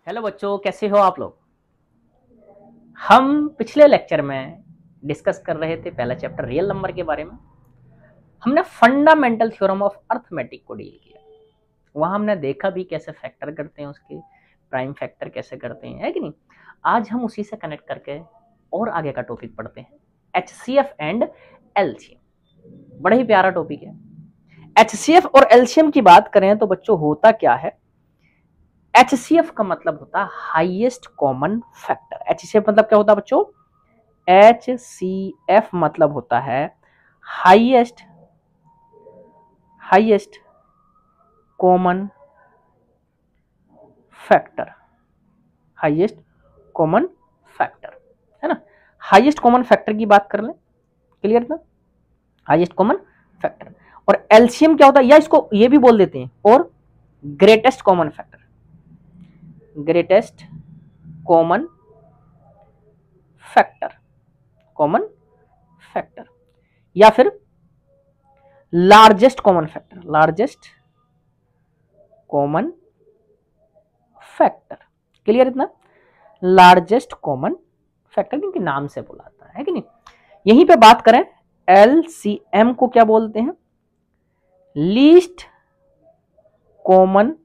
Hello बच्चों, कैसे हो आप लोग। हम पिछले लेक्चर में डिस्कस कर रहे थे पहला चैप्टर रियल नंबर के बारे में। हमने फंडामेंटल थ्योरम ऑफ अर्थमेटिक को डील किया। वहां हमने देखा भी कैसे फैक्टर करते हैं, उसके प्राइम फैक्टर कैसे करते हैं, है कि नहीं। आज हम उसी से कनेक्ट करके और आगे का टॉपिक पढ़ते हैं, HCF एंड LCM। बड़ा ही प्यारा टॉपिक है। HCF और LCM की बात करें तो बच्चों होता क्या है। HCF का मतलब होता है हाईएस्ट कॉमन फैक्टर। HCF मतलब क्या होता है बच्चों? HCF मतलब होता है highest common factor. Highest common factor है ना। हाईएस्ट कॉमन फैक्टर की बात कर लें, क्लियर ना। Highest common factor. और एलसीएम क्या होता है, या इसको ये भी बोल देते हैं, और greatest common factor. Greatest common factor या फिर लार्जेस्ट कॉमन फैक्टर। क्लियर इतना। लार्जेस्ट कॉमन फैक्टर क्योंकि नाम से बुलाता है कि नहीं। यहीं पे बात करें एलसीएम को क्या बोलते हैं? Least common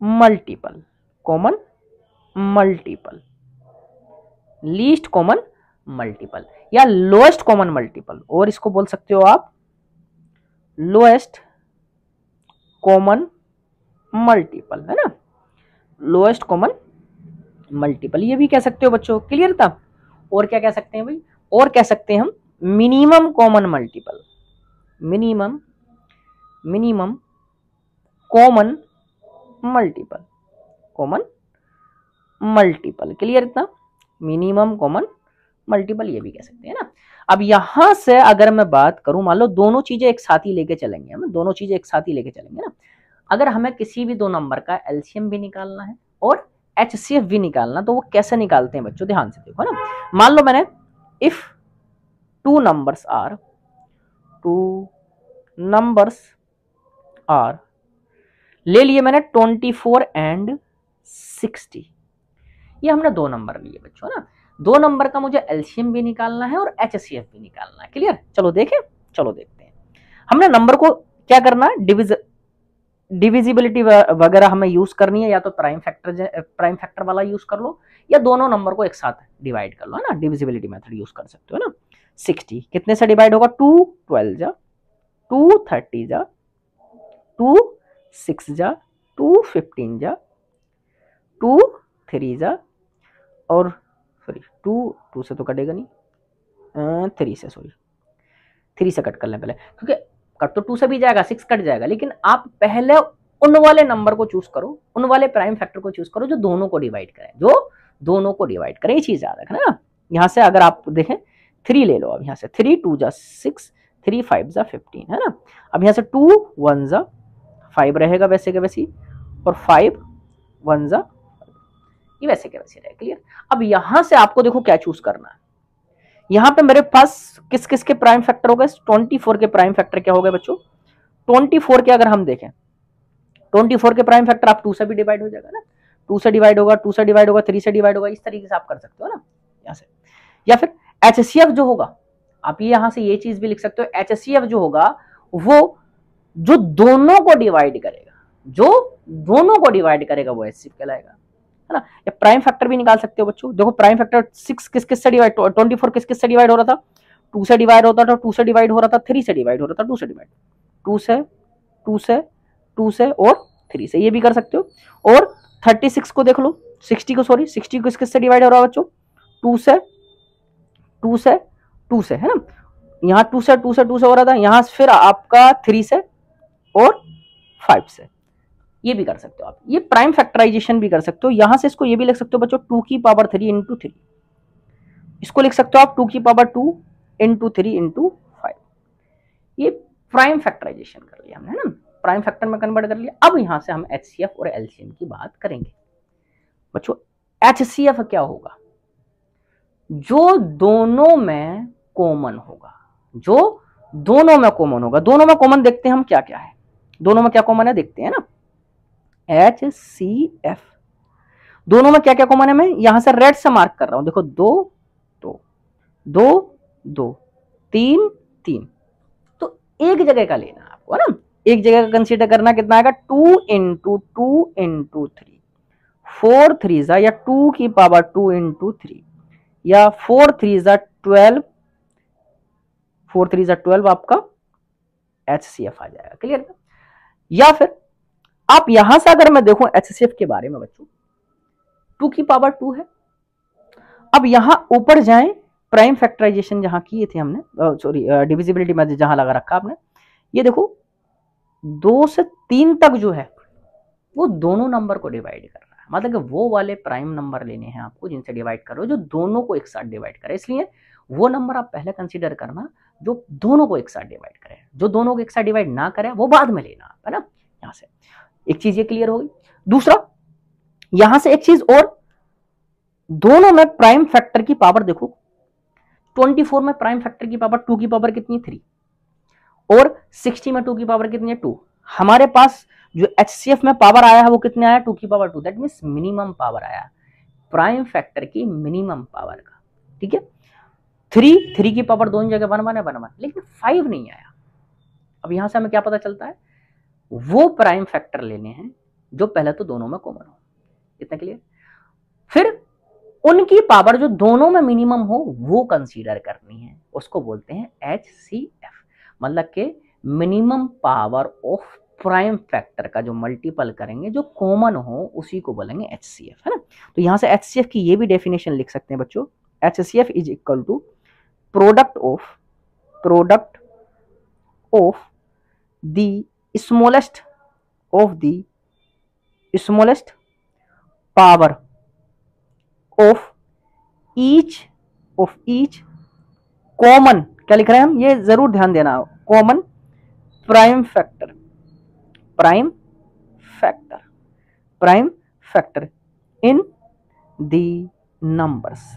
multiple. Least common multiple या लोएस्ट कॉमन मल्टीपल, और इसको बोल सकते हो आप लोएस्ट कॉमन मल्टीपल, है ना। लोएस्ट कॉमन मल्टीपल ये भी कह सकते हो बच्चों, क्लियर था। और क्या कह सकते हैं भाई? और कह सकते हैं हम minimum common multiple. Minimum common multiple clear इतना। मिनिमम कॉमन मल्टीपल ये भी कह सकते हैं ना। अब यहां से अगर मैं बात करूं, मान लो दोनों चीजें एक साथ ही लेके चलेंगे, हम दोनों चीजें एक साथ ही लेके चलेंगे ना। अगर हमें किसी भी दो नंबर का एलसीएम भी निकालना है और HCF भी निकालना, तो वो कैसे निकालते हैं बच्चों, ध्यान से देखो ना। मान लो मैंने इफ टू नंबर्स आर ले लिए मैंने 24 एंड 60। ये हमने दो नंबर लिए बच्चों ना। दो नंबर का मुझे एलसीएम भी निकालना है और HCF भी निकालना है, क्लियर। चलो देखते हैं। हमने नंबर को क्या करना है, डिविजिबिलिटी वगैरह हमें यूज करनी है, या तो प्राइम फैक्टर वाला यूज कर लो, या दोनों नंबर को एक साथ डिवाइड कर लो, है ना। डिविजिबिलिटी मेथड यूज कर सकते हो ना। 60 कितने से डिवाइड होगा? 2 12 जा, 2 30 जा, 2 6 जा, 2 15 जा, 2 3 जा, और सॉरी 2 से तो कटेगा नहीं, 3 से, सॉरी 3 से कट कर लें पहले, क्योंकि कट तो 2 से भी जाएगा, 6 कट जाएगा, लेकिन आप पहले उन वाले नंबर को चूज करो, उन वाले प्राइम फैक्टर को चूज करो जो दोनों को डिवाइड करें, ये चीज याद रखना ना। यहां से अगर आप देखें 3 ले लो, अब यहां से 3 2 जा 6, 3 5 जा 15, है ना। अब यहां से 2 1 जा 5 रहेगा वैसे के वैसी, और 5 1 जा ये वैसे के वैसे रहेगा, क्लियर। अब यहां से आपको देखो क्या चूज करना है। यहां पे मेरे पास किस किस के प्राइम फैक्टर हो गए? 24 के प्राइम फैक्टर क्या हो गए बच्चों? 24 के अगर हम देखें, 24 के प्राइम फैक्टर आप 2 से भी डिवाइड हो जाएगा ना। 2 से डिवाइड होगा, 2 से डिवाइड होगा, 3 से डिवाइड होगा, इस तरीके से आप कर सकते हो ना यहां से। या फिर HCF जो होगा, आप ये यहां से ये चीज भी लिख सकते हो, HCF जो होगा वो जो दोनों को डिवाइड करेगा वो HCF कहलाएगा, है ना। या प्राइम फैक्टर भी निकाल सकते हो बच्चों। देखो प्राइम फैक्टर 6 किस किस से डिवाइड, 24 किस किस से डिवाइड हो रहा था? 2 से डिवाइड होता था, 2 से डिवाइड हो रहा था, 3 से डिवाइड हो रहा था, 2 से डिवाइड, 2 से 2 से 2 से और 3 से, ये भी कर सकते हो। और 36 को देख लो, 60 को, सॉरी 60 को किस से डिवाइड हो रहा है बच्चों? 2 से 2 से 2 से, है ना। यहाँ 2 से 2 से 2 से हो रहा था, यहाँ फिर आपका 3 से और 5 से, ये भी कर सकते हो आप। ये प्राइम फैक्टराइजेशन भी कर सकते हो। यहां से इसको ये भी लिख सकते हो बच्चों 2 की पावर 3 इंटू 3, इसको लिख सकते हो आप 2 की पावर 2 इंटू 3 इंटू 5। ये प्राइम फैक्टराइजेशन कर लिया हमने, है ना, प्राइम फैक्टर में कन्वर्ट कर लिया। अब यहां से हम HCF और LCM की बात करेंगे बच्चों। HCF क्या होगा? जो दोनों में कॉमन होगा, दोनों में कॉमन देखते हैं हम क्या क्या है। दोनों में क्या कॉमन है देखते हैं ना। HCF दोनों में क्या क्या कॉमन है, मैं यहां से रेड से मार्क कर रहा हूं, देखो 2 2 2 2 3 3, तो एक जगह का लेना है आपको, है ना, एक जगह का कंसीडर करना, कितना आएगा 2 इंटू 2 इंटू 3, 4 3 या 2 की पावर 2 इंटू 3, या 4 3 12, 4 3 12 आपका HCF आ जाएगा। क्लियर। या फिर आप यहां से अगर मैं देखूं HCF के बारे में बच्चों, 2 की पावर 2 है। अब यहां ऊपर जाएं, प्राइम फैक्टराइजेशन जहां किए थे हमने, सॉरी डिविजिबिलिटी में जहां लगा रखा आपने, ये देखो 2 से 3 तक जो है वो दोनों नंबर को डिवाइड कर रहा है, मतलब कि वो वाले प्राइम नंबर लेने हैं आपको जिनसे डिवाइड कर रहे हो जो दोनों को एक साथ डिवाइड करे। इसलिए वो नंबर आप पहले कंसीडर करना जो दोनों को एक साथ डिवाइड करे, जो दोनों को एक साथ डिवाइड ना करे वो बाद में लेना, है ना। यहां से एक चीज ये क्लियर हो गई। दूसरा, यहां से एक चीज और, दोनों में प्राइम फैक्टर की पावर देखो, 24 में प्राइम फैक्टर की पावर 2 की पावर कितनी है 3, और 60 में 2 की पावर कितनी है 2। हमारे पास जो HCF में पावर आया है वो कितने आया 2 की power 2, that means minimum power आया प्राइम फैक्टर की, मिनिमम पावर का। ठीक है, 3 की पावर दोनों जगह 1 1 है 1 1, लेकिन 5 नहीं आया। अब यहां से हमें क्या पता चलता है, वो प्राइम फैक्टर लेने हैं जो पहले तो दोनों में कॉमन हो, इतना क्लियर। फिर उनकी पावर जो दोनों में मिनिमम हो वो कंसीडर करनी है, उसको बोलते हैं HCF, मतलब के minimum power of prime factor का जो मल्टीपल करेंगे जो कॉमन हो उसी को बोलेंगे HCF, है ना। तो यहां से HCF की ये भी डेफिनेशन लिख सकते हैं बच्चों, HCF is equal to product of the smallest power of each common, क्या लिख रहे हैं हम, ये जरूर ध्यान देना, common prime factor in the numbers,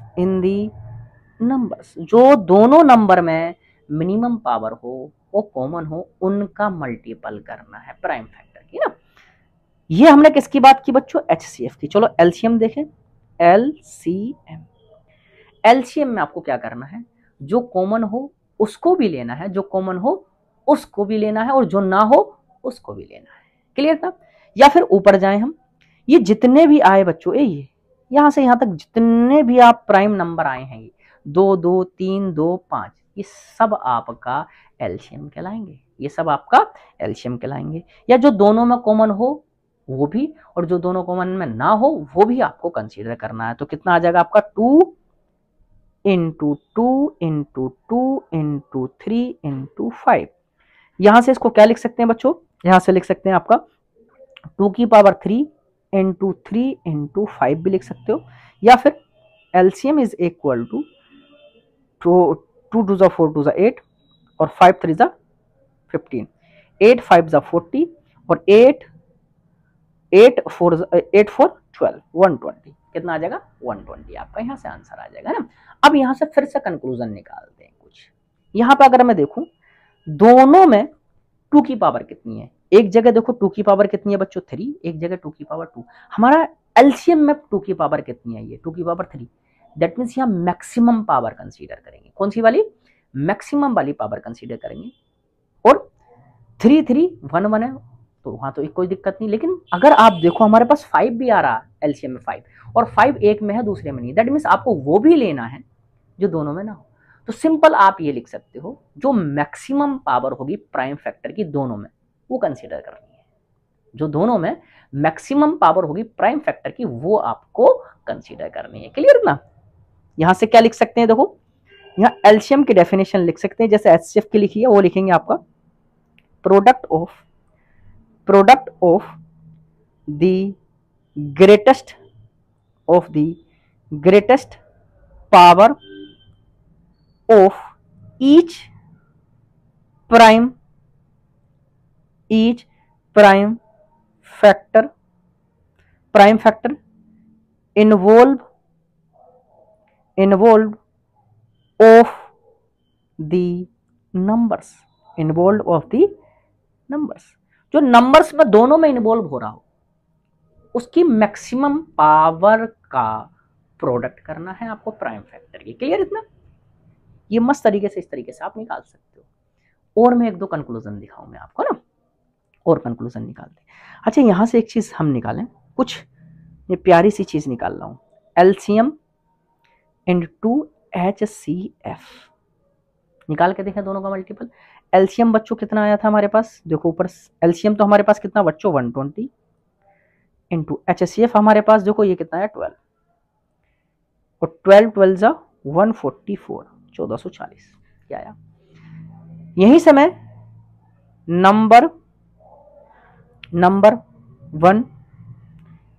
जो दोनों नंबर में मिनिमम पावर हो वो कॉमन हो उनका मल्टीपल करना है प्राइम फैक्टर की ना। ये हमने किसकी बात की बच्चों, HCF की। चलो एलसीएम देखें, एलसीएम में आपको क्या करना है, जो कॉमन हो उसको भी लेना है, जो कॉमन हो उसको भी लेना है, और जो ना हो उसको भी लेना है। क्लियर था। या फिर ऊपर जाए हम, ये जितने भी आए बच्चों, ये यहां से यहां तक जितने भी आप प्राइम नंबर आए हैं, 2 2 3 2 5, ये सब आपका एलसीएम कहलाएंगे, ये सब आपका एलसीएम कहलाएंगे। या जो दोनों में कॉमन हो वो भी, और जो दोनों कॉमन में ना हो वो भी आपको कंसीडर करना है। तो कितना आ जाएगा आपका 2 इंटू 2 इंटू 2 इंटू 3 इंटू 5। यहां से इसको क्या लिख सकते हैं बच्चों, यहां से लिख सकते हैं आपका 2 की पावर 3 इंटू 3 इंटू 5 भी लिख सकते हो। या फिर एलसीएम इज इक्वल टू 2 2 4 2 8 और 5 3 15, 8 5 40 और 8 4 12, 120, कितना आ जाएगा 120, आपका यहां से आंसर आ जाएगा ना। अब यहां से फिर से कंक्लूजन निकालते हैं कुछ। यहां पे अगर मैं देखूं दोनों में 2 की पावर कितनी है, एक जगह देखो 2 की पावर कितनी है बच्चों 3, एक जगह 2 की पावर 2। हमारा एलसीएम में 2 की पावर कितनी है, ये 2 की पावर 3, दैट मीन्स यहां मैक्सिमम पावर कंसीडर करेंगे। कौन सी वाली, मैक्सिमम वाली पावर कंसीडर करेंगे। और 3 3 1 1 है तो वहां तो कोई दिक्कत नहीं, लेकिन अगर आप देखो हमारे पास 5 भी आ रहा है एलसीएम में 5, और 5 एक में है दूसरे में नहीं, दैट मीन्स आपको वो भी लेना है जो दोनों में ना हो। तो सिंपल आप ये लिख सकते हो, जो मैक्सिमम पावर होगी प्राइम फैक्टर की दोनों में वो कंसीडर करनी है, जो दोनों में मैक्सिमम पावर होगी प्राइम फैक्टर की वो आपको कंसीडर करनी है। क्लियर ना। यहां से क्या लिख सकते हैं, देखो यहां एलसीएम की डेफिनेशन लिख सकते हैं, जैसे एचसीएफ की लिखी है वो लिखेंगे आपका product of the greatest power of each prime factor involve of the numbers, जो नंबर्स में दोनों में इन्वॉल्व हो रहा हो उसकी मैक्सिमम पावर का प्रोडक्ट करना है आपको प्राइम फैक्टर की। क्लियर इतना? ये मस्त तरीके से इस तरीके से आप निकाल सकते हो। और मैं एक दो कंक्लूजन दिखाऊं मैं आपको ना, और कंक्लूजन निकालते। अच्छा यहां से एक चीज हम निकालें, कुछ ये प्यारी सी चीज निकाल रहा हूं, एलसीएम इनटू HCF निकाल के देखें दोनों का मल्टीपल। एलसीएम बच्चों कितना आया था हमारे पास, देखो ऊपर एलसीएम तो हमारे पास कितना बच्चों 120 इंटू HCF हमारे पास देखो ये कितना है 12, और 12 12 जा 144, 1440 क्या आया। यहीं से मैं नंबर 1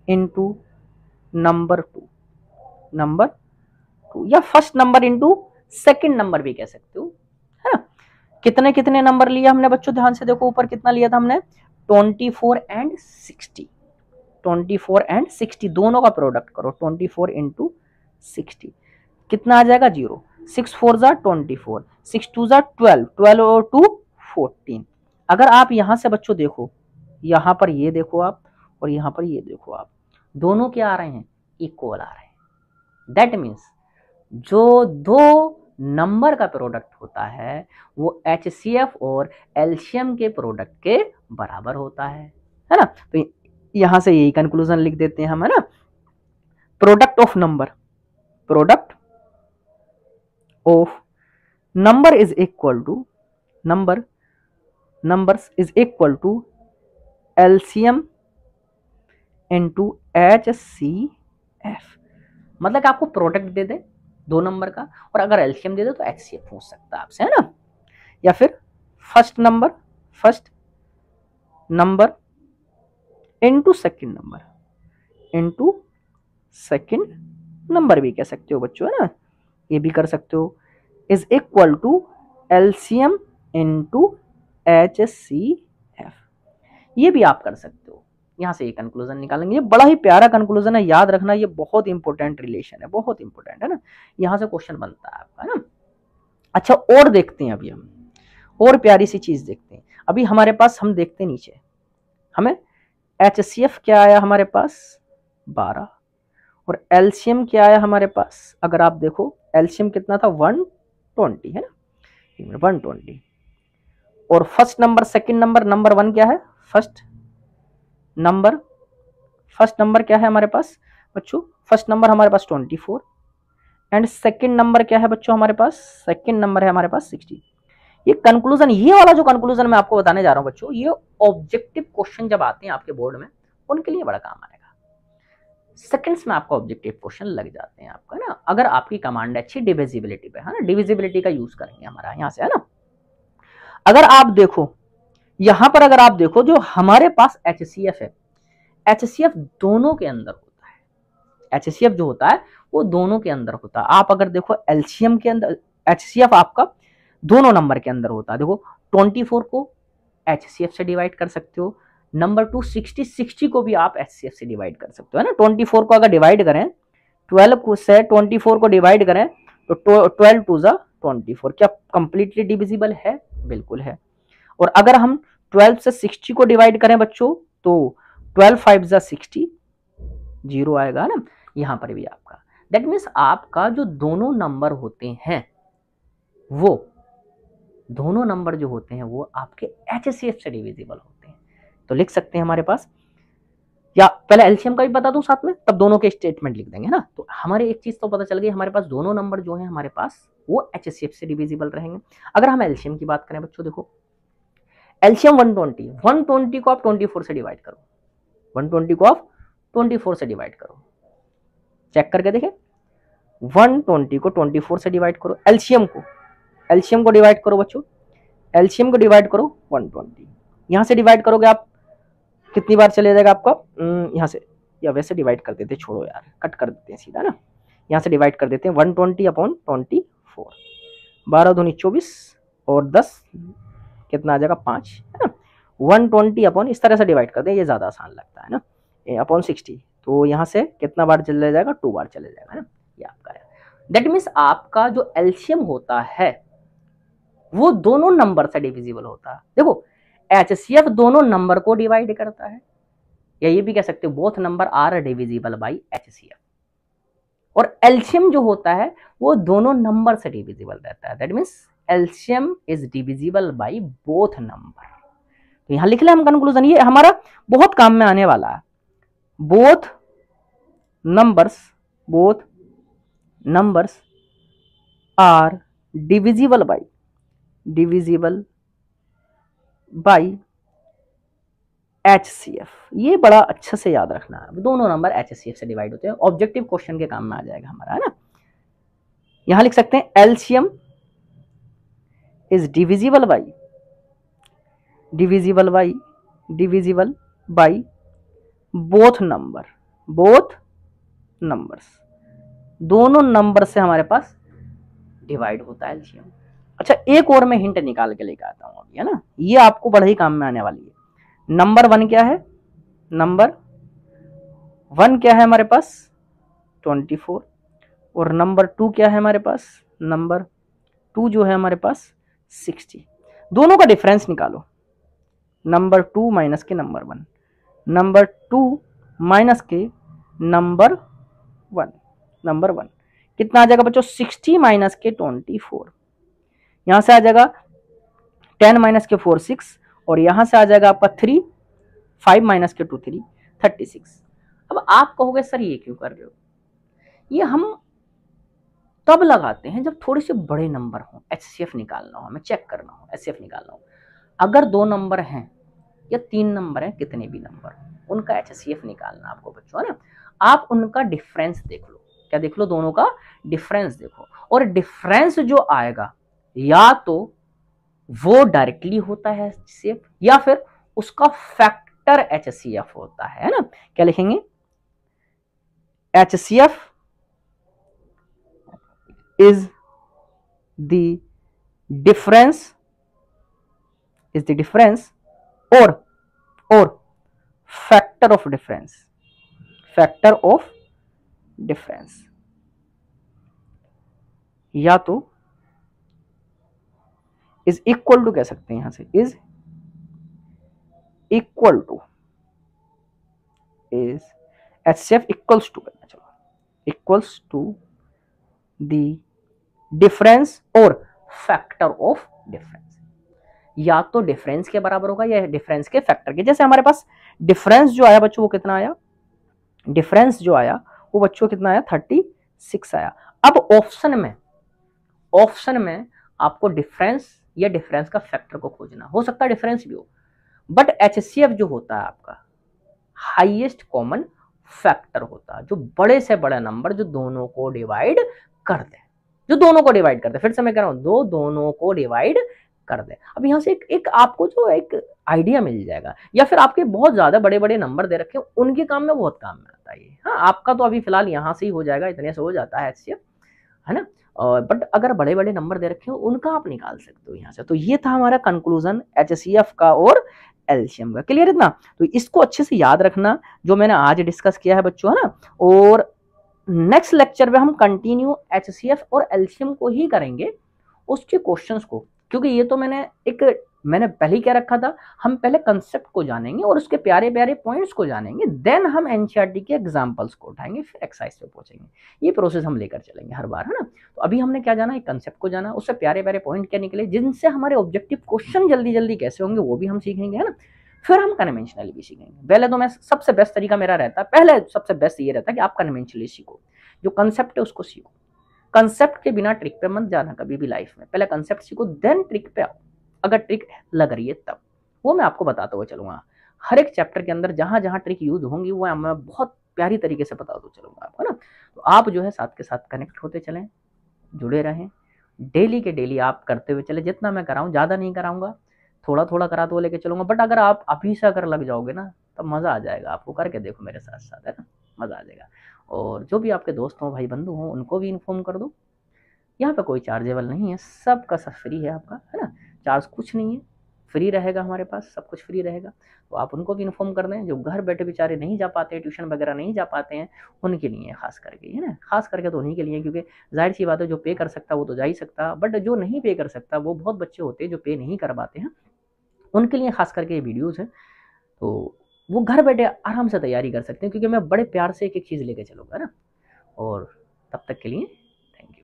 इंटू नंबर 2 या first number into second number भी कह सकते हो, है ना। कितने कितने नंबर लिया हमने बच्चों, ध्यान से देखो ऊपर कितना लिया था हमने 24 एंड 60, 24 एंड 60 दोनों का प्रोडक्ट करो, 24 इंटू 60 कितना आ जाएगा 0, 6 4 जा 24, 6 2 जा 12, 12 और 2 14। अगर आप यहां से बच्चों देखो, यहां पर ये देखो आप और यहां पर ये देखो आप, दोनों क्या आ रहे हैं, इक्वल आ रहे हैं। दैट मीन्स जो दो नंबर का प्रोडक्ट होता है वो HCF और एलसीएम के प्रोडक्ट के बराबर होता है ना। तो यहां से यही कंक्लूजन लिख देते हैं हम, है ना। Product of number is equal to numbers is equal to LCM into HCF। मतलब कि आपको प्रोडक्ट दे दे दो नंबर का और अगर एलसीएम दे दे तो HCF पूछ सकता है आपसे, है ना। या फिर first number into second number भी कह सकते हो बच्चों, है ना, ये भी कर सकते हो, is equal to LCM into HCF, ये भी आप कर सकते हो। यहां से ये कंक्लूजन निकालेंगे, ये बड़ा ही प्यारा कंक्लूजन है, याद रखना ये बहुत इंपॉर्टेंट रिलेशन है, बहुत इंपॉर्टेंट है ना। यहां से क्वेश्चन बनता है आपका, है ना। अच्छा और देखते हैं, अभी हम और प्यारी सी चीज देखते हैं। अभी हमारे पास हम देखते हैं नीचे, हमें HCF क्या आया हमारे पास 12 और एलसीएम क्या आया हमारे पास, अगर आप देखो एलसीएम कितना था 120, है ना 120। और फर्स्ट नंबर सेकंड नंबर 1 क्या है, फर्स्ट नंबर क्या है हमारे पास बच्चों, फर्स्ट नंबर हमारे पास 24 एंड सेकंड नंबर क्या है बच्चों हमारे पास, सेकंड नंबर है हमारे पास 60। ये कंक्लूजन, ये वाला जो कंक्लूजन मैं आपको बताने जा रहा हूं बच्चों, ये ऑब्जेक्टिव क्वेश्चन जब आते हैं आपके बोर्ड में उनके लिए बड़ा काम आएगा। सेकंड्स में आपका ऑब्जेक्टिव क्वेश्चन लग जाते हैं आपका ना, अगर आपकी कमांड अच्छी डिविजिबिलिटी पे है ना, डिविजिबिलिटी का यूज करेंगे हमारा यहां से, है ना। अगर आप देखो यहां पर, अगर आप देखो जो हमारे पास HCF है, HCF दोनों के अंदर होता है, HCF जो होता है वो दोनों के अंदर होता है। आप अगर देखो एलसीएम के अंदर HCF आपका दोनों नंबर के अंदर होता है। देखो 24 को HCF से डिवाइड कर सकते हो, नंबर 2 60 को भी आप HCF से डिवाइड कर सकते हो, है ना। 24 को अगर डिवाइड करें 12 से 24 को डिवाइड करें तो 12 2 जा 24, क्या कंप्लीटली डिविजिबल है, बिल्कुल है। और अगर हम 12 से 60 को डिवाइड करें बच्चों तो 12 5 जा 60, 0 आएगा ना यहां पर भी आपका। दैट मीन्स आपका जो दोनों नंबर होते हैं वो दोनों नंबर जो होते हैं वो आपके HCF से डिविजिबल होते हैं। तो लिख सकते हैं हमारे पास, या पहले एलसीएम का भी बता दूं साथ में, तब दोनों के स्टेटमेंट लिख देंगे ना। तो हमारे एक चीज तो पता चल गई, हमारे पास दोनों नंबर जो है हमारे पास वो HCF से डिविजिबल रहेंगे। अगर हम एलसीएम की बात करें बच्चों, देखो एलसीएम 120 को आप 24 से डिवाइड करो, 120 को आप 24 से डिवाइड करो, चेक करके देखें 120 को 24 से डिवाइड करो, एलसीएम को डिवाइड करो बच्चों, एलसीएम को डिवाइड करो 120, यहां से डिवाइड करोगे आप कितनी बार चले जाएगा आपका, यहां से, या वैसे डिवाइड कर देते, छोड़ो यार कट कर देते हैं सीधा ना, यहां से डिवाइड कर देते हैं 120 अपॉन 24, 12 दूनी 24 और 10 कितना आ जाएगा 5, है ना। 120 अपॉन इस तरह से डिवाइड कर दें, ये ज्यादा आसान लगता है ना, अपॉन 60, तो यहां से कितना बार चले जाएगा 2 बार चले जाएगा ना, ये आपका है। दैट मीन्स आपका जो एलसीएम होता है वो दोनों नंबर से डिविजिबल होता है। देखो HCF दोनों नंबर को डिवाइड करता है या ये भी कह सकते हो both number are divisible by HCF। और एलसीएम जो होता है वो दोनों नंबर से डिविजिबल रहता है, that means LCM is divisible by both number. तो यहां लिख ले हम कंक्लूजन, ये हमारा बहुत काम में आने वाला है। Both numbers are divisible by HCF। ये बड़ा अच्छे से याद रखना है, दोनों नंबर HCF से डिवाइड होते हैं, ऑब्जेक्टिव क्वेश्चन के काम में आ जाएगा हमारा, है ना। यहां लिख सकते हैं LCM is divisible by both numbers, दोनों नंबर से हमारे पास डिवाइड होता है एलसीएम। अच्छा, एक और मैं हिंट निकाल के लेकर आता हूं अभी, है ना, ये आपको बड़ा ही काम में आने वाली है। नंबर वन क्या है हमारे पास 24, और नंबर टू क्या है हमारे पास, नंबर टू जो है हमारे पास 60। दोनों का डिफरेंस निकालो, नंबर टू माइनस के number one, number two minus के नंबर वन कितना आ जाएगा बच्चों, 60 माइनस के 24, यहां से आ जाएगा 10 माइनस के 4 6, और यहां से आ जाएगा आपका 3 5 माइनस के 2 3 36। अब आप कहोगे सर ये क्यों कर रहे हो, ये हम तब लगाते हैं जब थोड़े से बड़े नंबर हो, HCF निकालना हो, हमें चेक करना हो, HCF निकालना हो। अगर 2 नंबर हैं या 3 नंबर हैं, कितने भी नंबर, उनका HCF निकालना आपको बच्चों, है ना। आप उनका डिफरेंस देख लो, क्या देख लो, दोनों का डिफरेंस देखो, और डिफरेंस जो आएगा या तो वो डायरेक्टली होता है HCF या फिर उसका फैक्टर HCF होता है ना। क्या लिखेंगे, HCF is the difference or factor of difference, या तो is equal to कह सकते हैं, यहां से is equal to is HCF equals to करना, चलो equals to the difference और फैक्टर ऑफ डिफरेंस, या तो डिफरेंस के बराबर होगा या डिफरेंस के फैक्टर के। जैसे हमारे पास डिफरेंस जो आया बच्चों वो कितना आया, डिफरेंस जो आया वो बच्चों कितना आया, 36 आया। अब ऑप्शन में आपको डिफरेंस या डिफरेंस का फैक्टर को खोजना, हो सकता है डिफरेंस भी हो, बट HCF जो होता है आपका हाईएस्ट कॉमन फैक्टर होता है, जो बड़े से बड़ा नंबर जो दोनों को डिवाइड कर दे, फिर से मैं कह रहा हूं, दोनों को डिवाइड कर दे। अब यहां से एक आपको जो एक आइडिया मिल जाएगा, या फिर आपके बहुत ज्यादा बड़े बड़े नंबर दे रखे हैं, उनके काम में बहुत काम में आता है। हाँ, आपका तो अभी फिलहाल यहां से ही हो जाएगा, इतने से हो जाता है HCF, है ना। बट अगर बड़े बड़े नंबर दे रखे हो उनका आप निकाल सकते हो यहाँ से। तो ये था हमारा कंक्लूजन HCF का और एलसीएम का, क्लियर इतना। तो इसको अच्छे से याद रखना जो मैंने आज डिस्कस किया है बच्चों, है ना। और नेक्स्ट लेक्चर में हम कंटिन्यू HCF और एलसीएम को ही करेंगे, उसके क्वेश्चंस को, क्योंकि ये तो मैंने पहले ही क्या रखा था, हम पहले कंसेप्ट को जानेंगे और उसके प्यारे प्यारे पॉइंट्स को जानेंगे, देन हम एनसीईआरटी के एग्जांपल्स को उठाएंगे, फिर एक्सरसाइज पे पहुंचेंगे। ये प्रोसेस हम लेकर चलेंगे हर बार, है ना। तो अभी हमने क्या जाना, एक कंसेप्ट को जाना, उससे प्यारे प्यारे पॉइंट क्या निकले, जिनसे हमारे ऑब्जेक्टिव क्वेश्चन जल्दी जल्दी कैसे होंगे वो भी हम सीखेंगे, है ना। फिर हम कन्वेंशनली भी सीखेंगे। पहले तो मैं सबसे बेस्ट तरीका मेरा रहता है, पहले सबसे बेस्ट ये रहता है कि आप कन्वेंशनली सीखो, जो कंसेप्ट है उसको सीखो। कंसेप्ट के बिना ट्रिक पे मत जाना कभी भी लाइफ में, पहले कंसेप्ट सीखो देन ट्रिक पे आओ, अगर ट्रिक लग रही है तब। वो मैं आपको बताता हुआ चलूंगा, हर एक चैप्टर के अंदर जहां जहां ट्रिक यूज होंगी वो मैं बहुत प्यारी तरीके से बताता चलूंगा आपको, ना। तो आप जो है साथ के साथ कनेक्ट होते चलें, जुड़े रहें, डेली के डेली आप करते हुए चले। जितना मैं कराऊं, ज़्यादा नहीं कराऊंगा, थोड़ा थोड़ा कराते हुए लेके चलूंगा, बट अगर आप अभी से अगर लग जाओगे ना तब मज़ा आ जाएगा आपको, करके देखो मेरे साथ साथ, है ना, मज़ा आ जाएगा। और जो भी आपके दोस्त हों, भाई बंधु हों, उनको भी इन्फॉर्म कर दो। यहाँ पे कोई चार्जेबल नहीं है, सबका सब फ्री है आपका, है ना, चार्ज कुछ नहीं है, फ्री रहेगा हमारे पास, सब कुछ फ्री रहेगा। तो आप उनको भी इन्फॉर्म कर दें, जो घर बैठे बेचारे नहीं जा पाते हैं, ट्यूशन वगैरह नहीं जा पाते हैं, उनके लिए खास करके, है ना, खास करके तो उन्हीं के लिए, क्योंकि जाहिर सी बात है जो पे कर सकता वो तो जा ही सकता, बट जो नहीं पे कर सकता वो बहुत बच्चे होते हैं जो पे नहीं कर पाते हैं, उनके लिए खास करके ये वीडियोज़ है। तो वो घर बैठे आराम से तैयारी कर सकते हैं, क्योंकि मैं बड़े प्यार से एक एक चीज़ लेके चलूँगा ना। और तब तक के लिए